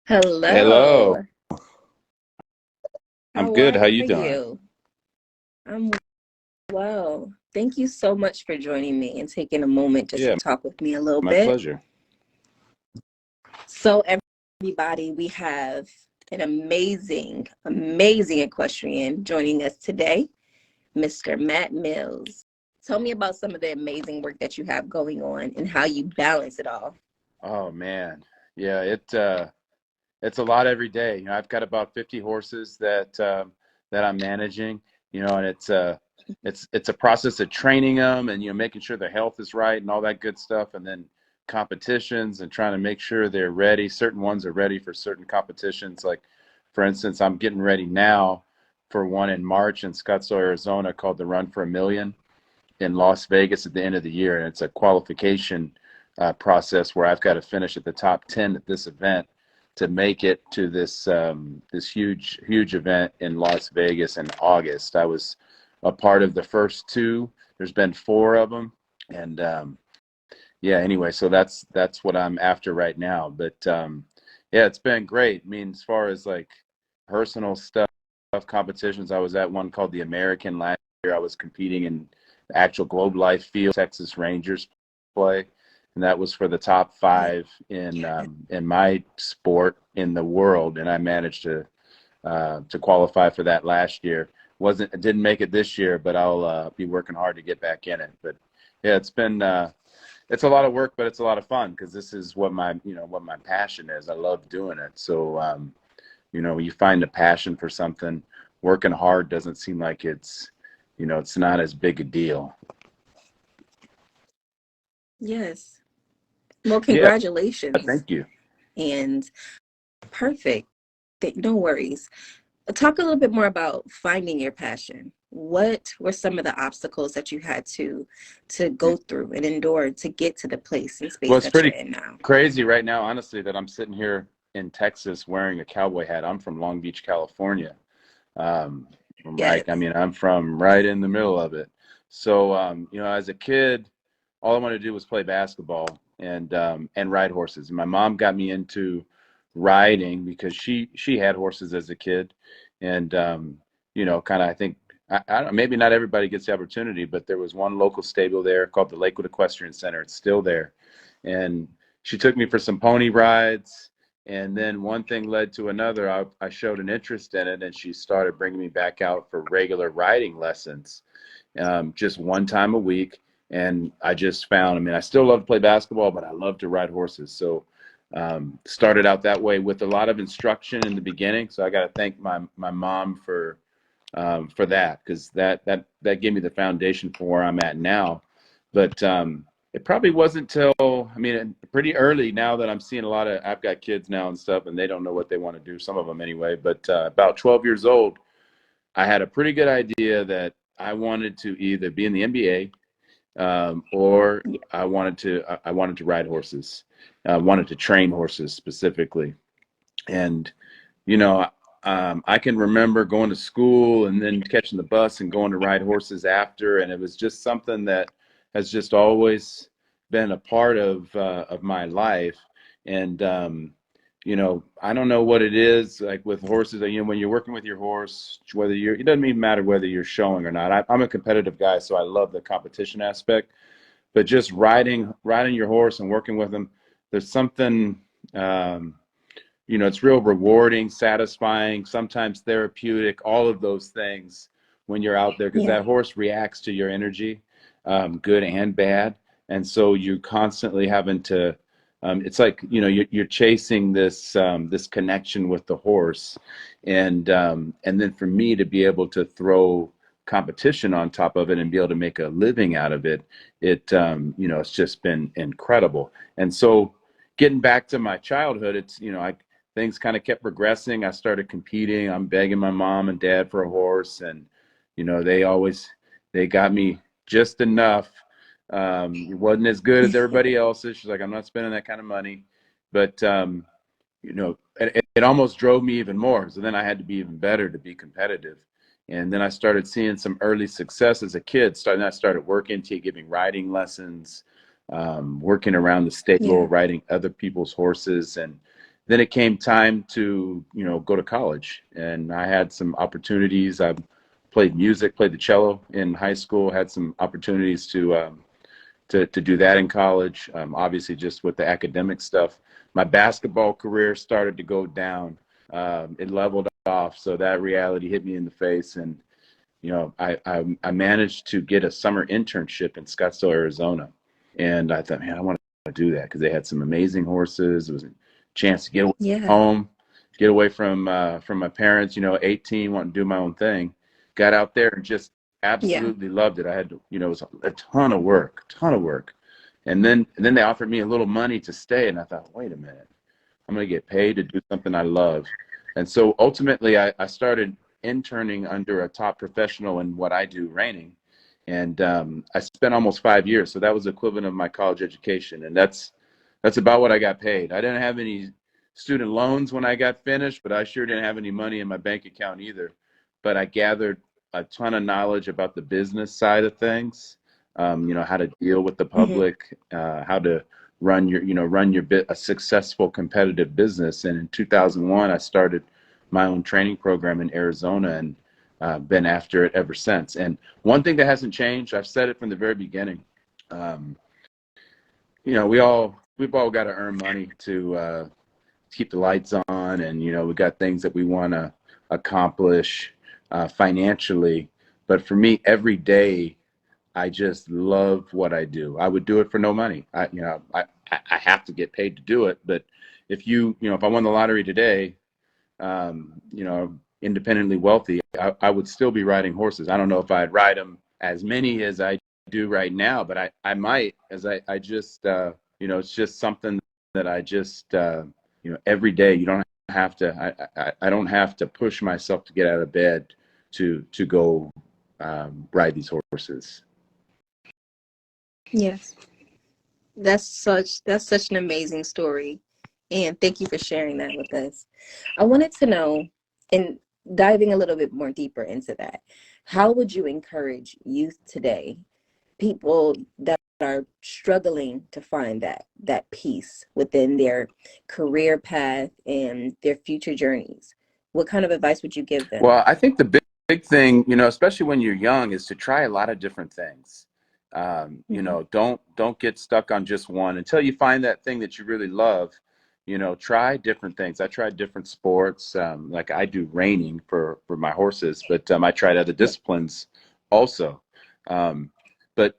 Hello. Hello. I'm How good. are How you doing? you? I'm well. Thank you so much for joining me and taking a moment just to Yeah, talk with me a little my bit. pleasure. So, everybody, we have an amazing equestrian joining us today, Mr. Matt Mills. Tell me about some of the amazing work that you have going on and how you balance it all. Oh man. Yeah, it's a lot every day. I've got about 50 horses that I'm managing, and it's a process of training them and making sure their health is right and all that good stuff, and then competitions and trying to make sure they're ready. Certain ones are ready for certain competitions. Like for instance, I'm getting ready now for one in March in Scottsdale, Arizona called the Run for a Million in Las Vegas at the end of the year, and it's a qualification process where I've got to finish at the top 10 at this event to make it to this huge event in Las Vegas in August. I was a part of the first two. There's been four of them, and yeah. Anyway, so that's what I'm after right now. But yeah, it's been great. I mean, as far as like personal stuff, competitions, I was at one called the American last year. I was competing in the actual Globe Life Field, Texas Rangers play, and that was for the top Yeah. five in my sport in the world, and I managed to qualify for that last year. Didn't make it this year, but I'll be working hard to get back in it. But yeah, it's a lot of work, but it's a lot of fun because this is what my passion is. I love doing it. So when you find a passion for something, working hard doesn't seem like it's not as big a deal. Yes. Well, Yeah, congratulations. thank you. And perfect. No worries. Talk a little bit more about finding your passion. What were some of the obstacles that you had to go through and endure to get to the place and Well, space it's that you're pretty in now? crazy right now, honestly, that I'm sitting here in Texas wearing a cowboy hat. I'm from Long Beach, California. Um, I Yes. mean, I'm from right in the middle of it. So, as a kid, all I wanted to do was play basketball and ride horses. And my mom got me into riding because she had horses as a kid, and kind of I think I don't, maybe not everybody gets the opportunity, but there was one local stable there called the Lakewood Equestrian Center. It's still there, and she took me for some pony rides. And then one thing led to another. I showed an interest in it, and she started bringing me back out for regular riding lessons, just one time a week. And I just found, I mean, I still love to play basketball, but I love to ride horses. So started out that way with a lot of instruction in the beginning. So I got to thank my mom for that, because that gave me the foundation for where I'm at now. But it probably wasn't till, I mean, pretty early now that I'm seeing I've got kids now and stuff, and they don't know what they want to do, some of them anyway. But about 12 years old, I had a pretty good idea that I wanted to either be in the NBA, or Yeah. I wanted to ride horses. I wanted to train horses specifically. And you know, I can remember going to school and then catching the bus and going to ride horses after, and it was just something that has just always been a part of my life. And I don't know what it is like with horses. When you're working with your horse, it doesn't even matter whether you're showing or not. I'm a competitive guy, so I love the competition aspect. But just riding your horse and working with them, there's something. It's real rewarding, satisfying, sometimes therapeutic, all of those things when you're out there, because Yeah. that horse reacts to your energy, good and bad. And so you're constantly having to, it's like, you're chasing this connection with the horse. And then for me to be able to throw competition on top of it and be able to make a living out of it, it's just been incredible. And so getting back to my childhood, things kind of kept progressing. I started competing. I'm begging my mom and dad for a horse, and they got me just enough. It wasn't as good as everybody else's. She's like, I'm not spending that kind of money, but it almost drove me even more. So then I had to be even better to be competitive. And then I started seeing some early success as a kid. I started working, giving riding lessons, working around the stable, Yeah. riding other people's horses, and then it came time to, go to college, and I had some opportunities. I played music, played the cello in high school, had some opportunities to do that in college. Obviously, just with the academic stuff, my basketball career started to go down. It leveled off, so that reality hit me in the face, and I managed to get a summer internship in Scottsdale, Arizona, and I thought, man, I want to do that because they had some amazing horses. It was a chance to get away from Yeah. home, get away from my parents. 18, wanting to do my own thing. Got out there and just Yeah. absolutely loved it. I had, it was a ton of work, and then they offered me a little money to stay, and I thought, wait a minute, I'm going to get paid to do something I love. And so ultimately, I started interning under a top professional in what I do, Reining. And I spent almost 5 years. So that was the equivalent of my college education. And that's about what I got paid. I didn't have any student loans when I got finished, but I sure didn't have any money in my bank account either. But I gathered a ton of knowledge about the business side of things, how to deal with the Hmm. public, how to run your bit a successful competitive business. And in 2001, I started my own training program in Arizona, and been after it ever since. And one thing that hasn't changed, I've said it from the very beginning. Um, we've all got to earn money to keep the lights on, and we got things that we want to accomplish financially. But for me, every day, I just love what I do. I would do it for no money. I have to get paid to do it. But if I won the lottery today, independently wealthy, I would still be riding horses. I don't know if I'd ride them as many as I do right now, but I might, as I just, it's just something that I just, every day. You don't have to, I don't have to push myself to get out of bed to go ride these horses. Yes. That's such an amazing story. And thank you for sharing that with us. I wanted to know, and diving a little bit more deeper into that, how would you encourage youth today, people that are struggling to find that peace within their career path and their future journeys? What kind of advice would you give them? Well, I think the big thing, especially when you're young, is to try a lot of different things. Hmm. Don't get stuck on just one until you find that thing that you really love. Try different things. I tried different sports, like I do reining for my horses, but I tried other Yeah. disciplines also. Um, but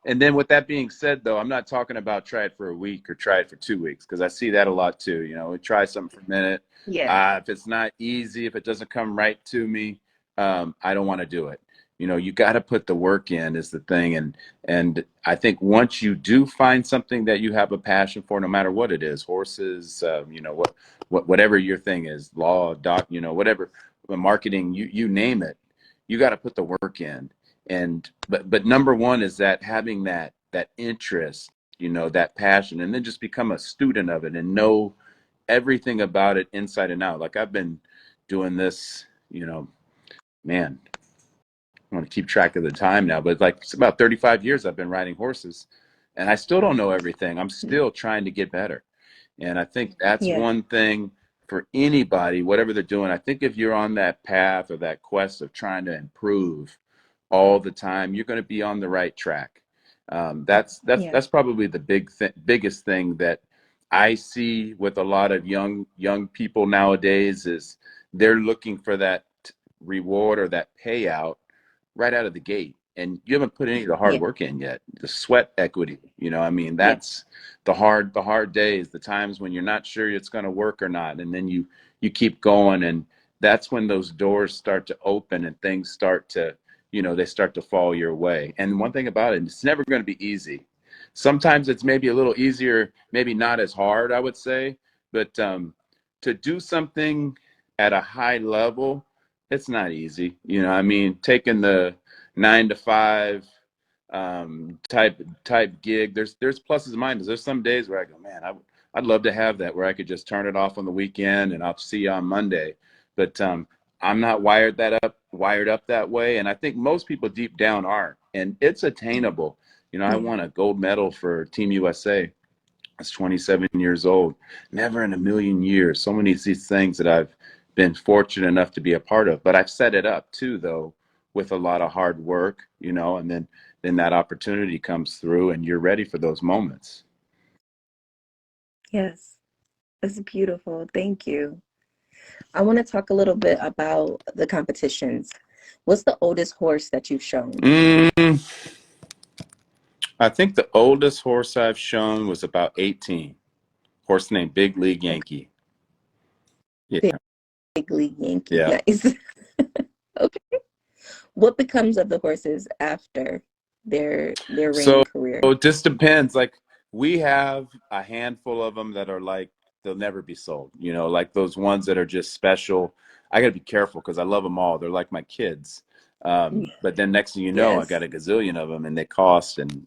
and then with that being said, though, I'm not talking about try it for a week or try it for 2 weeks, because I see that a lot too. We try something for a minute. Yeah. If it's not easy, if it doesn't come right to me, I don't want to do it. You got to put the work in is the thing. And I think once you do find something that you have a passion for, no matter what it is, horses, whatever your thing is, law, doc, whatever, marketing, you name it, you got to put the work in. And but number one is that having that interest, that passion, and then just become a student of it and know everything about it inside and out. Like I've been doing this, man, I want to keep track of the time now, but like it's about 35 years I've been riding horses, and I still don't know everything. I'm still trying to get better. And I think that's Yeah. one thing for anybody, whatever they're doing. I think if you're on that path or that quest of trying to improve all the time, you're going to be on the right track. That's that's Yeah. that's probably the biggest thing that I see with a lot of young people nowadays is they're looking for that reward or that payout right out of the gate, and you haven't put any of the hard Yeah. work in yet. The sweat equity, I mean, Yeah. that's the hard days, the times when you're not sure it's going to work or not, and then you keep going, and that's when those doors start to open and things start to, they start to fall your way. And one thing about it, it's never going to be easy. Sometimes it's maybe a little easier, maybe not as hard, I would say, but to do something at a high level, it's not easy. I mean, taking the 9 to 5 type gig, there's pluses and minuses. There's some days where I go, man, I'd love to have that, where I could just turn it off on the weekend and I'll see you on Monday. But I'm not wired up that way, and I think most people deep down aren't, and it's attainable. I Yeah. won a gold medal for Team USA was 27 years old. Never in a million years. So many of these things that I've been fortunate enough to be a part of. But I've set it up too, though, with a lot of hard work, and then that opportunity comes through and you're ready for those moments. Yes, that's beautiful. Thank you. I want to talk a little bit about the competitions. What's the oldest horse that you've shown? Mm, I think the oldest horse I've shown was about 18. Horse named Big League Okay, Yankee. Yeah. Big League Yankee. Yeah. Nice. Okay. What becomes of the horses after their So reining career? it just depends. Like we have a handful of them that are like they'll never be sold. Like those ones that are just special. I got to be careful because I love them all. They're like my kids. But then next thing you know, I got Yes. a gazillion of them, and they cost, and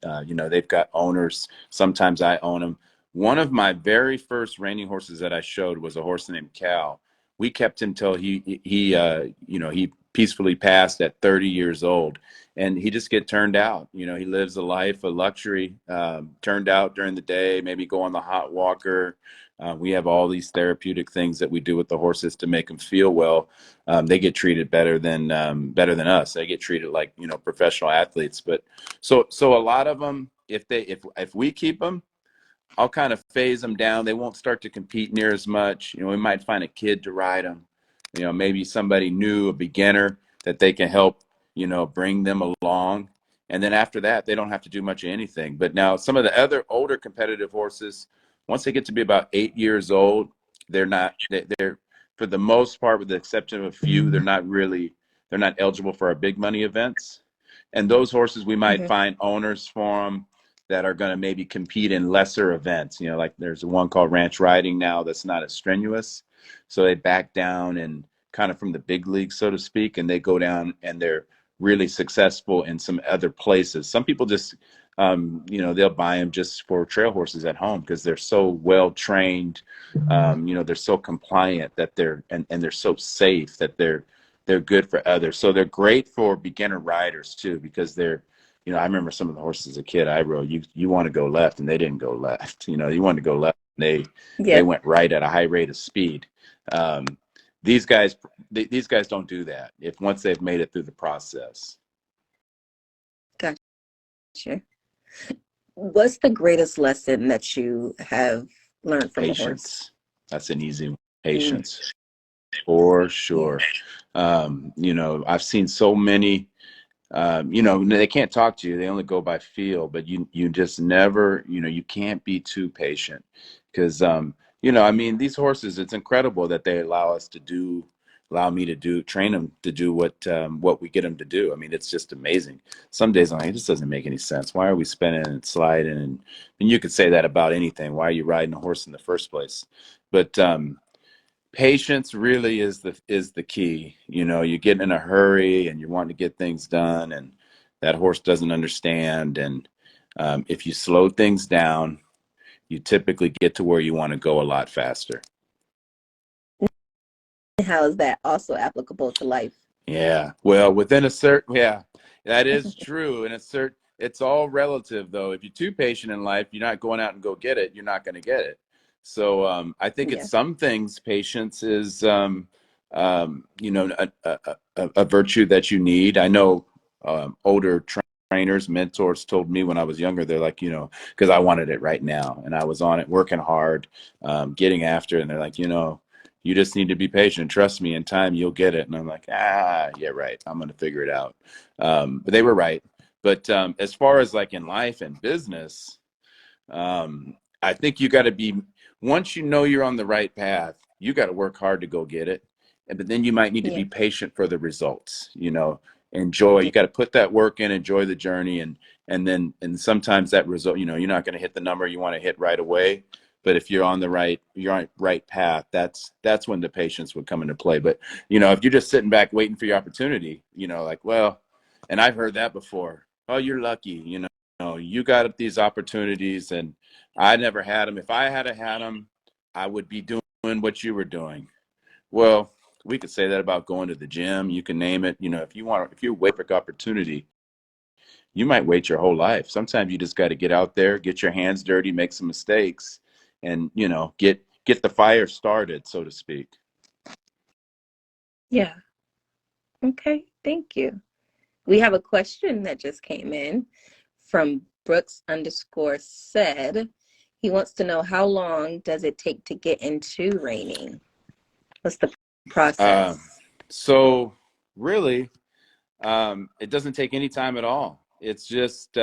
they've got owners. Sometimes I own them. One of my very first reining horses that I showed was a horse named Cal. We kept him till he peacefully passed at 30 years old, and he just get turned out. He lives a life of luxury, turned out during the day, maybe go on the hot walker. We have all these therapeutic things that we do with the horses to make them feel well. They get treated better than us. They get treated like professional athletes. But so a lot of them, if we keep them, I'll kind of phase them down. They won't start to compete near as much. We might find a kid to ride them. Maybe somebody new, a beginner that they can help, bring them along. And then after that, they don't have to do much of anything. But now some of the other older competitive horses, once they get to be about 8 years old, they're not, they're for the most part, with the exception of a few, they're not eligible for our big money events. And those horses, we might Hmm. find owners for them that are going to maybe compete in lesser events. Like there's one called Ranch Riding now that's not as strenuous. So they back down and kind of from the big leagues, so to speak, and they go down and they're really successful in some other places. Some people just, they'll buy them just for trail horses at home because they're so well trained. They're so compliant that and they're so safe that they're good for others. So they're great for beginner riders too, because I remember some of the horses as a kid I rode, you want to go left and they didn't go left. You wanted to go left and they Yes. went right at a high rate of speed. Um, these guys don't do that if once they've made it through the process. Gotcha. What's the greatest lesson that you have learned from a horse? Patience. That's an easy one. Mm, Patience. For yeah. sure. I've seen so many. They can't talk to you. They only go by feel, but you just never, you can't be too patient because, I mean, these horses, it's incredible that they allow me to train them to do what we get them to do. I mean, it's just amazing. Some days I'm like, it just doesn't make any sense. Why are we spinning and sliding? And you could say that about anything. Why are you riding a horse in the first place? But, patience really is the key. You get in a hurry and you're wanting to get things done, and that horse doesn't understand. And if you slow things down, you typically get to where you want to go a lot faster. How is that also applicable to life? Yeah. Well, yeah, that is true. And it's all relative though. If you're too patient in life, you're not going out and go get it. You're not going to get it. So I think it's Yeah. some things patience is, a virtue that you need. I know older trainers, mentors told me when I was younger, they're like, because I wanted it right now and I was on it, working hard, getting after it. And they're like, you just need to be patient. Trust me, in time you'll get it. And I'm like, yeah, right. I'm going to figure it out. But they were right. But as far as like in life and business, I think you got to be, once you know you're on the right path, you got to work hard to go get it. But then you might need to Yeah. be patient for the results, enjoy, you Yeah. got to put that work in, enjoy the journey. And sometimes that result, you're not going to hit the number you want to hit right away. But if you're on right path, that's when the patience would come into play. But, if you're just sitting back waiting for your opportunity, like, well, and I've heard that before. Oh, you're lucky, you got these opportunities and I never had them. If I had them, I would be doing what you were doing. Well, we could say that about going to the gym. You can name it. If you wait for opportunity, you might wait your whole life. Sometimes you just got to get out there, get your hands dirty, make some mistakes, and get the fire started, so to speak. Yeah. Okay. Thank you. We have a question that just came in from Brooks_said. He wants to know, how long does it take to get into reining? What's the process? So really, it doesn't take any time at all. It's just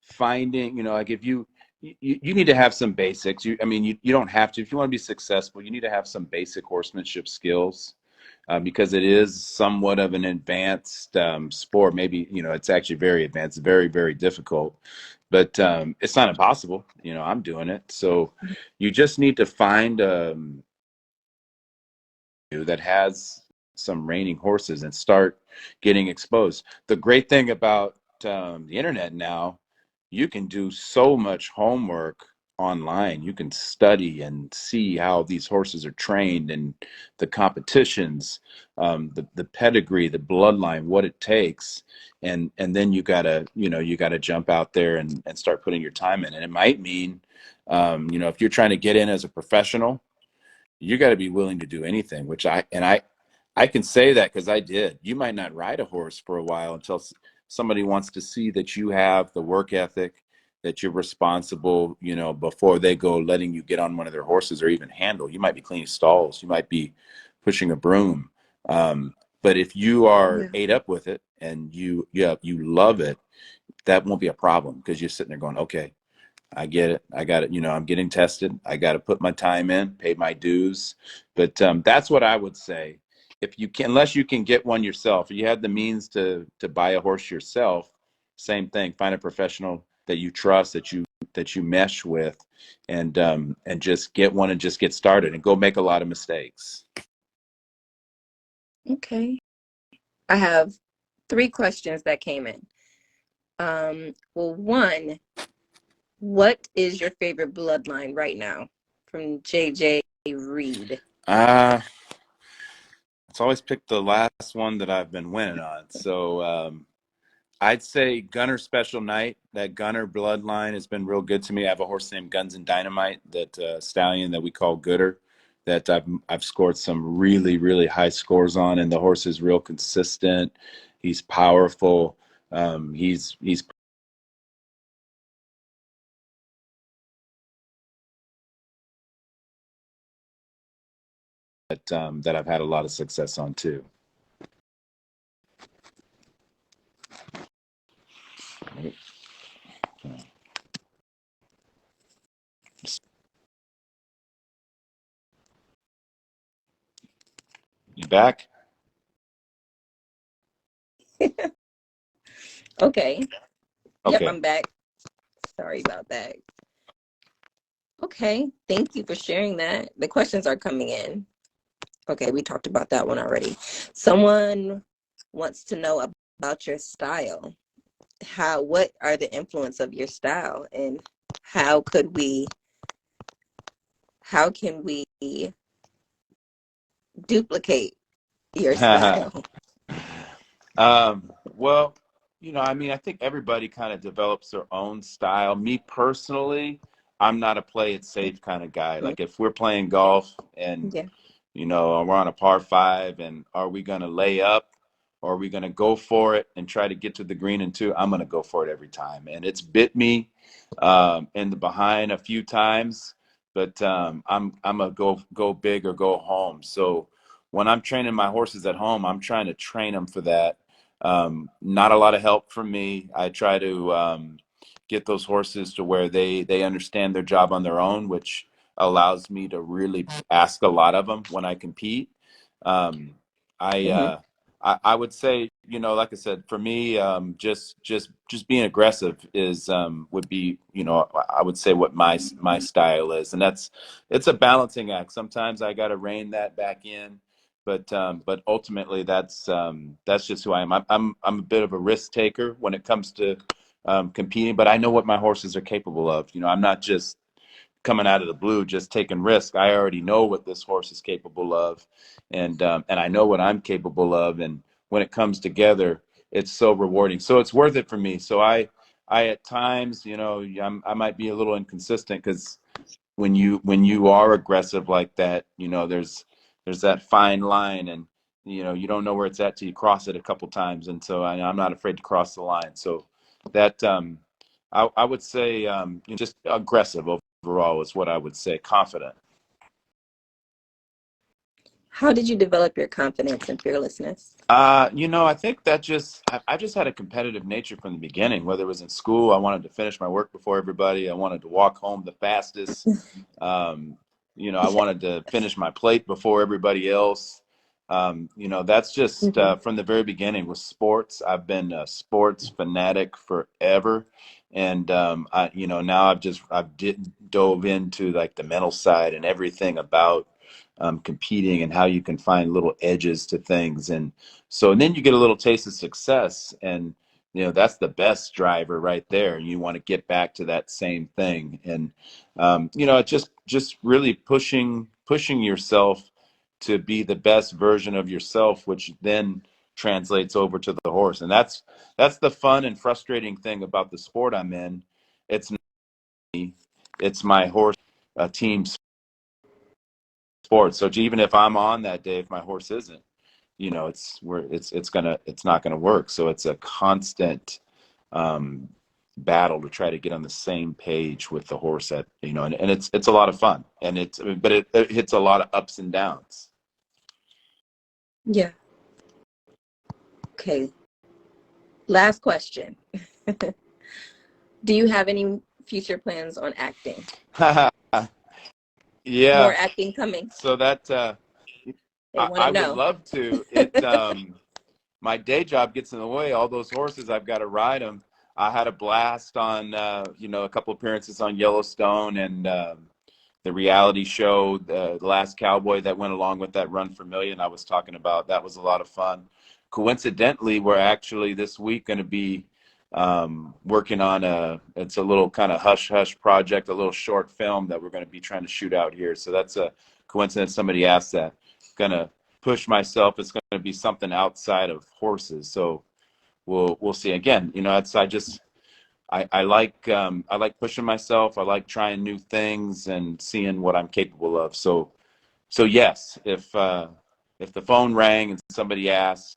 finding, like if you need to have some basics. You don't have to. If you want to be successful, you need to have some basic horsemanship skills, because it is somewhat of an advanced sport. Maybe, it's actually very advanced, very, very difficult, but it's not impossible. I'm doing it. So you just need to find that has some reining horses and start getting exposed. The great thing about the internet now, you can do so much homework online. You can study and see how these horses are trained and the competitions, the pedigree, the bloodline, what it takes. And then you gotta jump out there and start putting your time in. And it might mean, if you're trying to get in as a professional, you got to be willing to do anything, which I can say that because I did. You might not ride a horse for a while until somebody wants to see that you have the work ethic, that you're responsible, before they go letting you get on one of their horses or even handle. You might be cleaning stalls, you might be pushing a broom. But if you are Yeah. ate up with it and you love it, that won't be a problem, because you're sitting there going, okay, I get it. I got it. I'm getting tested. I got to put my time in, pay my dues. But that's what I would say. If you can, unless you can get one yourself, if you have the means to buy a horse yourself, same thing. Find a professional that you trust, that you mesh with, and just get one and just get started and go make a lot of mistakes. Okay. I have 3 questions that came in. Well, one, what is your favorite bloodline right now? From JJ Reed. Uh it's always picked the last one that I've been winning on. So I'd say Gunner Special Night. That Gunner bloodline has been real good to me. I have a horse named Guns and Dynamite, that stallion that we call Gooder, that I've scored some really, really high scores on, and the horse is real consistent. He's powerful. He's that I've had a lot of success on too. You back? Okay. Yep, Okay. I'm back. Sorry about that. Okay. Thank you for sharing that. The questions are coming in. Okay, we talked about that one already. Someone wants to know about your style. What are the influence of your style, and how could we how can we duplicate your style? Well, I think everybody kind of develops their own style. Me personally, I'm not a play it safe kind of guy. Like if we're playing golf and Yeah. we're on a par 5, and are we going to lay up, or are we going to go for it and try to get to the green in 2? I'm going to go for it every time. And it's bit me in the behind a few times, but I'm going to go big or go home. So when I'm training my horses at home, I'm trying to train them for that. Not a lot of help from me. I try to get those horses to where they understand their job on their own, which allows me to really ask a lot of them when I compete. Um, I, Hmm. uh, I would say, like I said, for me, just being aggressive would be, I would say what my style is, and it's a balancing act. Sometimes I got to rein that back in, but ultimately that's just who I am. I'm a bit of a risk taker when it comes to competing, but I know what my horses are capable of. I'm not just coming out of the blue, just taking risk. I already know what this horse is capable of, and I know what I'm capable of. And when it comes together, it's so rewarding. So it's worth it for me. So I at times, I might be a little inconsistent because when you are aggressive like that, there's that fine line, and you don't know where it's at till you cross it a couple times. And so I'm not afraid to cross the line. So that I would say just aggressive overall is what I would say. Confident. How did you develop your confidence and fearlessness? I think that I just had a competitive nature from the beginning. Whether it was in school, I wanted to finish my work before everybody. I wanted to walk home the fastest. Um, I wanted to finish my plate before everybody else. That's just Mhm. from the very beginning with sports. I've been a sports fanatic forever, and now dove into like the mental side and everything about competing and how you can find little edges to things. And then you get a little taste of success, and that's the best driver right there. You want to get back to that same thing, and it's just really pushing yourself to be the best version of yourself, which then translates over to the horse. And that's the fun and frustrating thing about the sport I'm in. It's not me, it's my horse team sport. So even if I'm on that day, if my horse isn't, it's not gonna work. So it's a constant um, battle to try to get on the same page with the horse and it's a lot of fun, and it hits a lot of ups and downs. Yeah. Okay. Last question. Do you have any future plans on acting? Yeah. More acting coming. So that They want I to would know. love to. My day job gets in the way. All those horses, I've got to ride them. I had a blast on, a couple appearances on Yellowstone, and the reality show, the Last Cowboy, that went along with that Run for Million I was talking about. That was a lot of fun. Coincidentally, we're actually this week going to be working on it's a little kind of hush hush project, a little short film that we're going to be trying to shoot out here. So that's a coincidence. Somebody asked that. Going to push myself. It's going to be something outside of horses. So we'll see. Again, I like pushing myself. I like trying new things and seeing what I'm capable of. So yes, if the phone rang and somebody asked,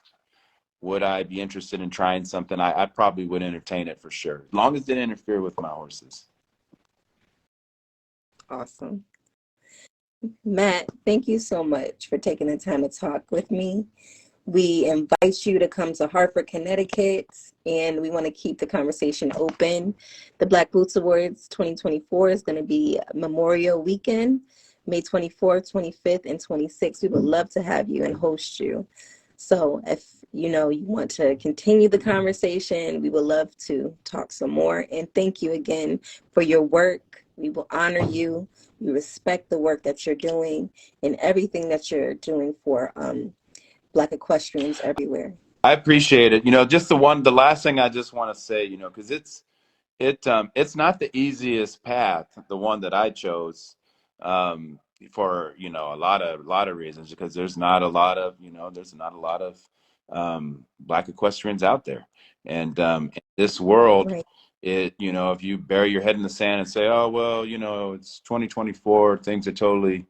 would I be interested in trying something, I probably would entertain it for sure, as long as it didn't interfere with my horses. Awesome. Matt, thank you so much for taking the time to talk with me. We invite you to come to Hartford, Connecticut, and we want to keep the conversation open. The Black Boots Awards 2024 is going to be Memorial Weekend, May 24th, 25th, and 26th. We would love to have you and host you. So if you want to continue the conversation, we would love to talk some more. And thank you again for your work. We will honor you. We respect the work that you're doing and everything that you're doing for Black equestrians everywhere. I appreciate it. Just the last thing I just want to say, because it's not the easiest path, the one that I chose, for a lot of reasons, because there's not a lot of Black equestrians out there, and in this world, Right. if you bury your head in the sand and say, oh well, it's 2024, things are totally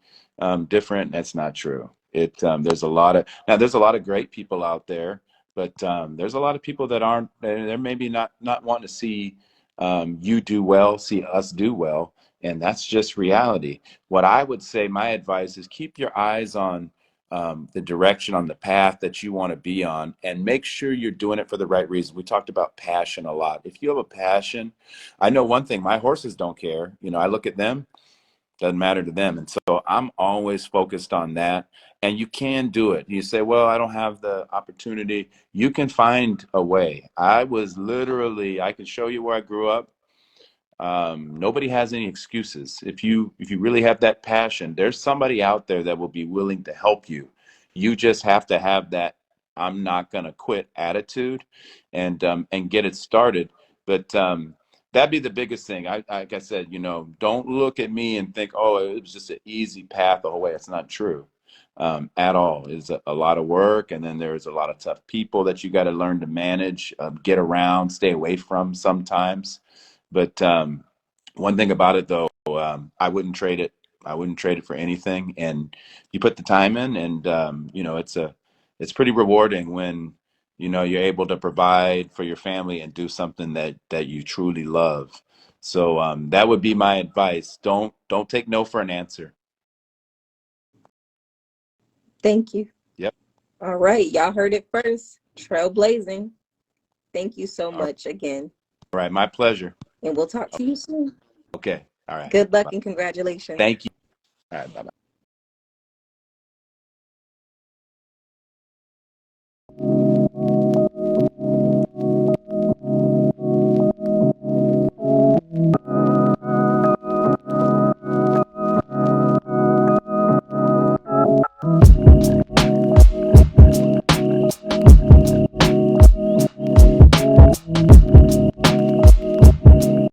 different. That's not true. There's a lot of great people out there, but there's a lot of people that aren't. They're maybe not wanting to see you do well, see us do well, and that's just reality. What I would say, my advice is keep your eyes on the direction, on the path that you want to be on, and make sure you're doing it for the right reason. We talked about passion a lot. If you have a passion, I know one thing, my horses don't care. I look at them, doesn't matter to them. And so I'm always focused on that. And you can do it. You say, well, I don't have the opportunity. You can find a way. I can show you where I grew up. Nobody has any excuses. If you really have that passion, there's somebody out there that will be willing to help you. You just have to have that I'm not gonna quit attitude, and get it started. But that'd be the biggest thing. Like I said, don't look at me and think, oh, it was just an easy path the whole way. It's not true at all. It's a lot of work, and then there's a lot of tough people that you got to learn to manage, get around, stay away from sometimes. But One thing about it though, I wouldn't trade it. I wouldn't trade it for anything. And you put the time in, and you know, it's pretty rewarding when you know you're able to provide for your family and do something that you truly love. So that would be my advice. Don't take no for an answer. Thank you. Yep. All right. Y'all heard it first. Trailblazing. Thank you so All much again. right. My pleasure. And we'll talk to you soon. Okay. All right. Good luck Bye. and congratulations. Thank you. All right. Bye bye.